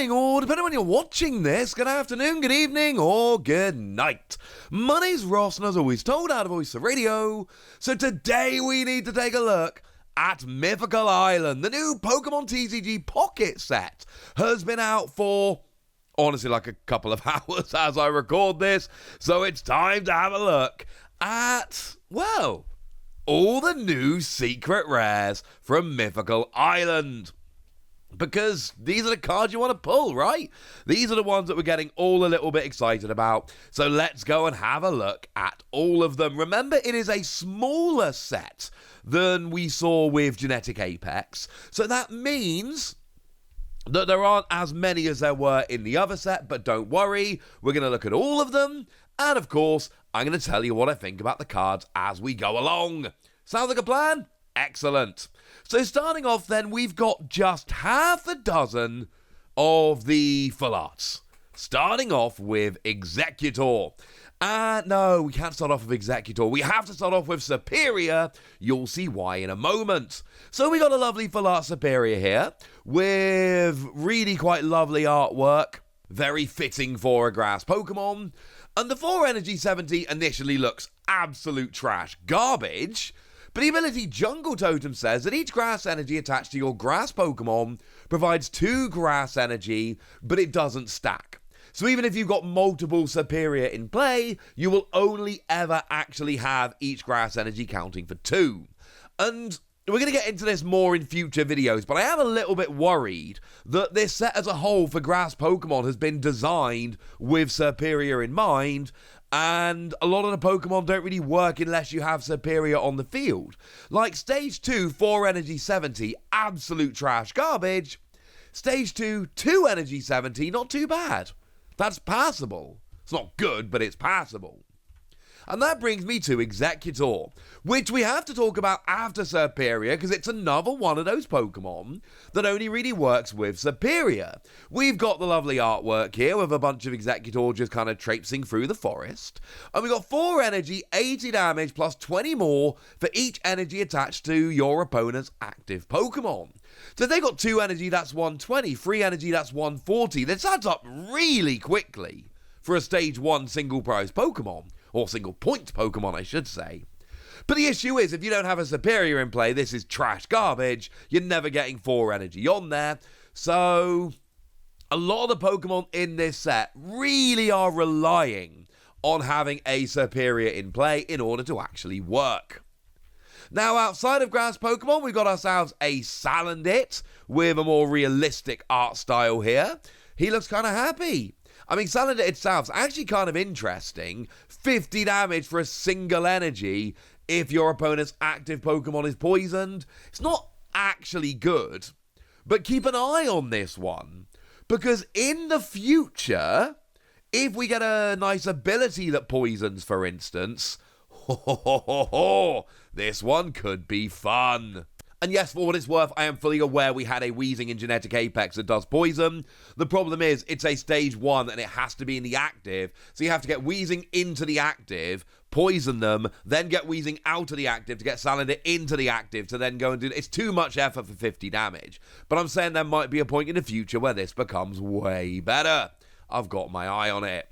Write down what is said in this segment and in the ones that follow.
morning, or depending on when you're watching this, good afternoon, good evening, or good night. My name's Ross, and as always, told out of Voice of Radio. So today we need to take a look at Mythical Island. The new Pokemon TCG Pocket set has been out for, honestly, like a couple of hours as I record this. So it's time to have a look at, well, all the new secret rares from Mythical Island. Because these are the cards you want to pull, right? These are the ones that we're getting all a little bit excited about. So let's go and have a look at all of them. Remember, it is a smaller set than we saw with Genetic Apex. So that means that there aren't as many as there were in the other set. But don't worry, we're going to look at all of them. And of course, I'm going to tell you what I think about the cards as we go along. Sounds like a plan? Excellent. So starting off then, we've got just half a dozen of the full arts. Starting off with Executor. No, we can't start off with Executor. We have to start off with Superior. You'll see why in a moment. So we got a lovely full art Superior here with really quite lovely artwork. Very fitting for a grass Pokemon. And the 4 Energy 70 initially looks absolute trash garbage. But the ability Jungle Totem says that each grass energy attached to your grass Pokemon provides 2 grass energy, but it doesn't stack. So even if you've got multiple Superior in play, you will only ever actually have each grass energy counting for 2. And we're going to get into this more in future videos, but I am a little bit worried that this set as a whole for grass Pokemon has been designed with Superior in mind, and a lot of the Pokemon don't really work unless you have Superior on the field. Like Stage 2, 4 Energy 70, absolute trash garbage. Stage 2, 2 Energy 70, not too bad. That's passable. It's not good, but it's passable. And that brings me to Executor, which we have to talk about after Superior, because it's another one of those Pokemon that only really works with Superior. We've got the lovely artwork here with a bunch of Executor just kind of traipsing through the forest. And we've got 4 energy, 80 damage, plus 20 more for each energy attached to your opponent's active Pokemon. So if they got 2 energy, that's 120. 3 energy, that's 140. This adds up really quickly for a Stage 1 single prize Pokemon. Or single point Pokemon, I should say. But the issue is, if you don't have a Superior in play, this is trash garbage. You're never getting 4 energy on there. So a lot of the Pokemon in this set really are relying on having a Superior in play in order to actually work. Now, outside of grass Pokemon, we've got ourselves a Salandit with a more realistic art style here. He looks kind of happy. I mean, Salandit itself is actually kind of interesting. 50 damage for a single energy if your opponent's active Pokemon is poisoned. It's not actually good, but keep an eye on this one. Because in the future, if we get a nice ability that poisons, for instance, this one could be fun. And yes, for what it's worth, I am fully aware we had a Weezing in Genetic Apex that does poison. The problem is, it's a Stage 1 and it has to be in the active. So you have to get Weezing into the active, poison them, then get Weezing out of the active to get Salandit into the active to then go and do it. It's too much effort for 50 damage. But I'm saying there might be a point in the future where this becomes way better. I've got my eye on it.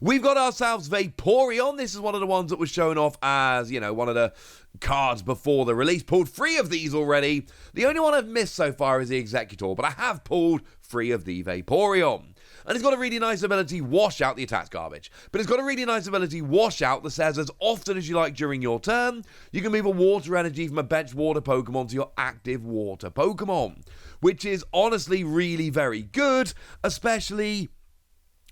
We've got ourselves Vaporeon. This is one of the ones that was shown off as, one of the cards before the release. Pulled 3 of these already. The only one I've missed so far is the Executor, but I have pulled 3 of the Vaporeon. And it's got a really nice ability, Wash Out. The attack's garbage. But it's got a really nice ability, Wash Out, that says as often as you like during your turn, you can move a water energy from a bench water Pokemon to your active water Pokemon. Which is honestly really very good, especially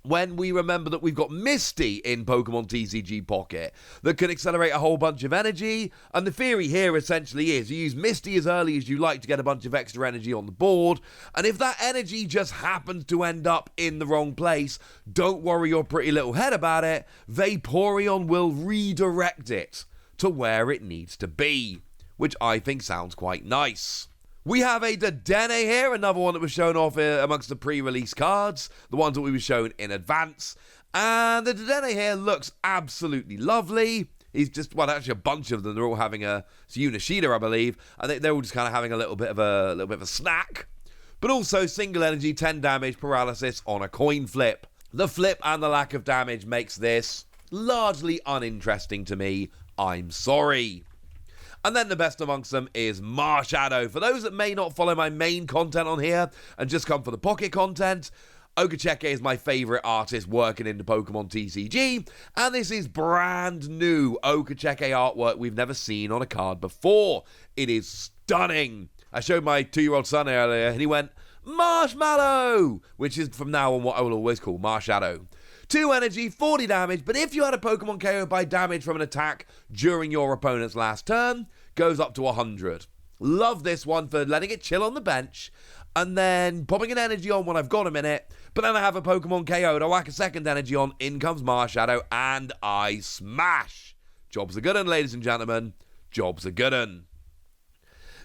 when we remember that we've got Misty in Pokemon TCG Pocket that can accelerate a whole bunch of energy. And the theory here essentially is you use Misty as early as you like to get a bunch of extra energy on the board. And if that energy just happens to end up in the wrong place, don't worry your pretty little head about it. Vaporeon will redirect it to where it needs to be, which I think sounds quite nice. We have a Dedenne here, another one that was shown off amongst the pre-release cards, the ones that we were shown in advance. And the Dedenne here looks absolutely lovely. He's just, well, actually a bunch of them. They're all having it's Unishida, I believe. I think they're all just kind of having a little bit of a snack. but also single energy, 10 damage, paralysis on a coin flip. The flip and the lack of damage makes this largely uninteresting to me. I'm sorry. And then the best amongst them is Marshadow. For those that may not follow my main content on here and just come for the pocket content, Okacheke is my favourite artist working in the Pokemon TCG, and this is brand new Okacheke artwork we've never seen on a card before. It is stunning. I showed my 2-year-old son earlier, and he went, Marshmallow! Which is from now on what I will always call Marshadow. 2 energy, 40 damage, but if you had a Pokemon KO by damage from an attack during your opponent's last turn, goes up to 100. Love this one for letting it chill on the bench, and then popping an energy on when I've got a minute, but then I have a Pokemon KO'd, I whack a second energy on, in comes Marshadow, and I smash. Job's a good un, ladies and gentlemen. Job's a good un.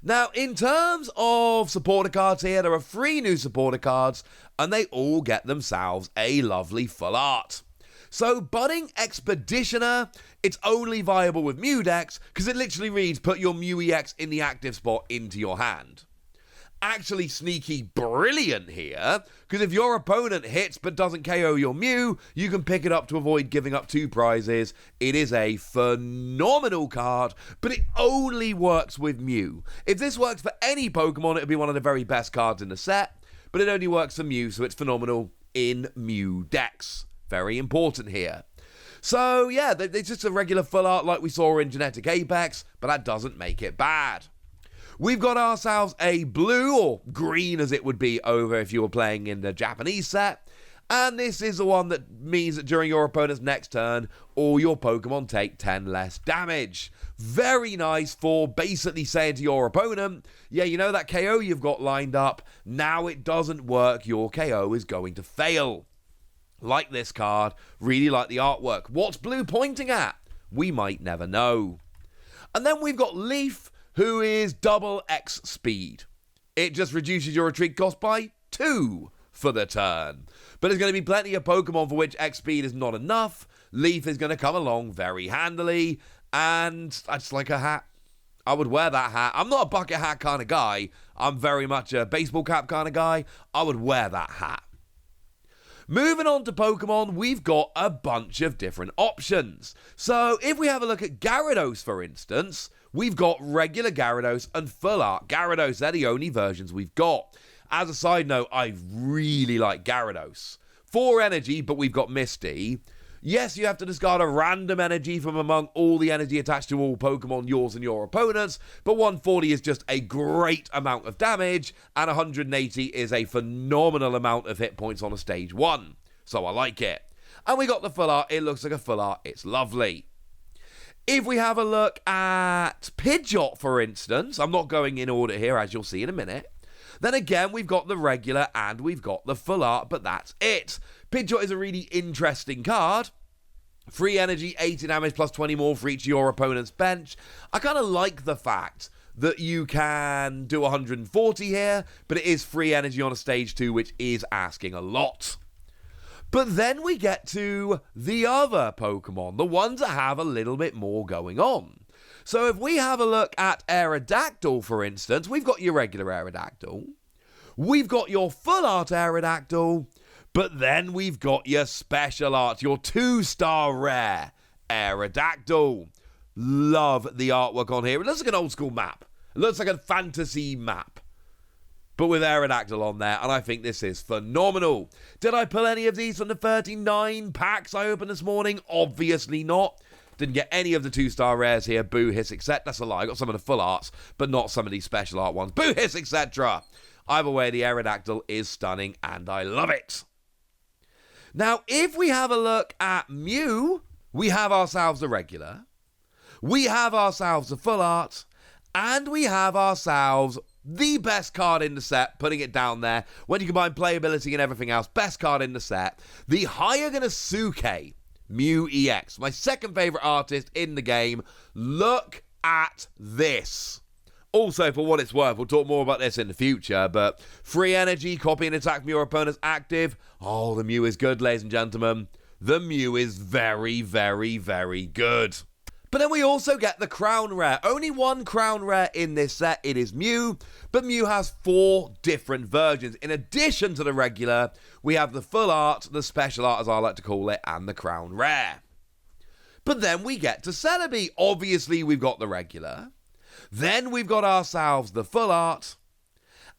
Now, in terms of supporter cards here, there are 3 new supporter cards, and they all get themselves a lovely full art. So, Budding Expeditioner, it's only viable with Mew decks, because it literally reads, put your Mew EX in the active spot into your hand. Actually sneaky brilliant here, because if your opponent hits but doesn't KO your Mew, you can pick it up to avoid giving up 2 prizes. It is a phenomenal card, but it only works with Mew. If this works for any Pokemon, it would be one of the very best cards in the set, but it only works for Mew, so it's phenomenal in Mew decks. Very important here. So yeah, it's just a regular full art like we saw in Genetic Apex, but that doesn't make it bad. We've got ourselves a blue, or green as it would be over if you were playing in the Japanese set. And this is the one that means that during your opponent's next turn, all your Pokemon take 10 less damage. Very nice for basically saying to your opponent, yeah, you know that KO you've got lined up, now it doesn't work, your KO is going to fail. Like this card, really like the artwork. What's blue pointing at? We might never know. And then we've got Leaf, who is double X speed. It just reduces your retreat cost by 2 for the turn. But there's going to be plenty of Pokemon for which X speed is not enough. Leaf is going to come along very handily, and I just like a hat. I would wear that hat. I'm not a bucket hat kind of guy. I'm very much a baseball cap kind of guy. I would wear that hat. Moving on to Pokemon, we've got a bunch of different options. So if we have a look at Gyarados, for instance, we've got regular Gyarados and full art Gyarados. They're the only versions we've got. As a side note, I really like Gyarados. 4 energy, but we've got Misty. Yes, you have to discard a random energy from among all the energy attached to all Pokemon, yours and your opponents, but 140 is just a great amount of damage, and 180 is a phenomenal amount of hit points on a stage 1. So I like it. And we got the full art. It looks like a full art. It's lovely. If we have a look at Pidgeot, for instance, I'm not going in order here, as you'll see in a minute. Then again, we've got the regular and we've got the full art, but that's it. Pidgeot is a really interesting card. 3 energy, 80 damage, plus 20 more for each of your opponent's bench. I kind of like the fact that you can do 140 here, but it is 3 energy on a stage 2, which is asking a lot. But then we get to the other Pokemon, the ones that have a little bit more going on. So if we have a look at Aerodactyl, for instance, we've got your regular Aerodactyl. We've got your full art Aerodactyl. But then we've got your special art, your 2-star rare Aerodactyl. Love the artwork on here. It looks like an old school map. It looks like a fantasy map. But with Aerodactyl on there, and I think this is phenomenal. Did I pull any of these from the 39 packs I opened this morning? Obviously not. Didn't get any of the 2-star rares here. Boo, hiss, etc. That's a lie. I got some of the full arts, but not some of these special art ones. Boo, hiss, etc. Either way, the Aerodactyl is stunning, and I love it. Now, if we have a look at Mew, we have ourselves a regular, we have ourselves a full art, and we have ourselves the best card in the set, putting it down there. When you combine playability and everything else, best card in the set, the Hayaganosuke Mew EX, my second favourite artist in the game. Look at this. Also, for what it's worth, we'll talk more about this in the future, but 3 energy, copy and attack from your opponent's active. Oh, the Mew is good, ladies and gentlemen. The Mew is very, very, very good. But then we also get the Crown Rare. Only one Crown Rare in this set. It is Mew, but Mew has 4 different versions. In addition to the regular, we have the full art, the special art as I like to call it, and the Crown Rare. But then we get to Celebi. Obviously, we've got the regular. Then we've got ourselves the full art.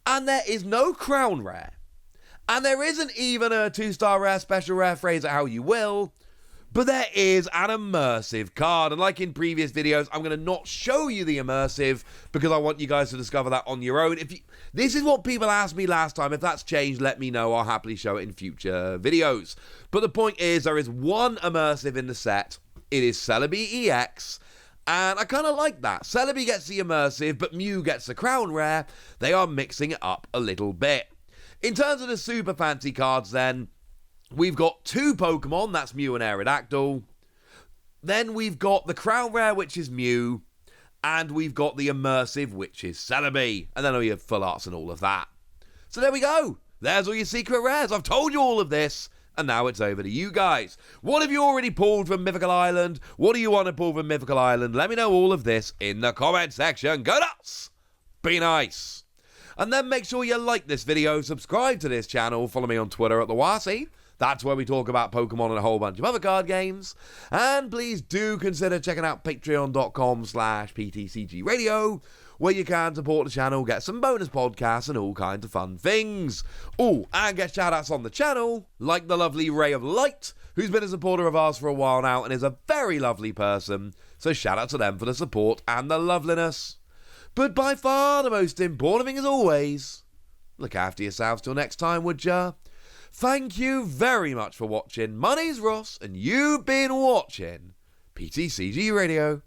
And there is no Crown Rare. And there isn't even a 2-star rare, special rare, phrase it how you will. But there is an immersive card, and like in previous videos, I'm going to not show you the immersive because I want you guys to discover that on your own. This is what people asked me last time. If that's changed, let me know. I'll happily show it in future videos. But the point is, there is one immersive in the set. It is Celebi EX, and I kind of like that. Celebi gets the immersive, but Mew gets the Crown Rare. They are mixing it up a little bit. In terms of the super fancy cards then, we've got 2 Pokemon, that's Mew and Aerodactyl. Then we've got the Crown Rare, which is Mew. And we've got the immersive, which is Celebi. And then all your full arts and all of that. So there we go. There's all your secret rares. I've told you all of this. And now it's over to you guys. What have you already pulled from Mythical Island? What do you want to pull from Mythical Island? Let me know all of this in the comment section. Go nuts! Be nice! And then make sure you like this video, subscribe to this channel, follow me on Twitter at TheWasi. That's where we talk about Pokemon and a whole bunch of other card games. And please do consider checking out patreon.com/PTCGradio, where you can support the channel, get some bonus podcasts and all kinds of fun things. Oh, and get shout-outs on the channel, like the lovely Ray of Light, who's been a supporter of ours for a while now and is a very lovely person. So shout out to them for the support and the loveliness. But by far the most important thing as always, look after yourselves till next time, would ya? Thank you very much for watching. My name's Ross, and you've been watching PTCG Radio.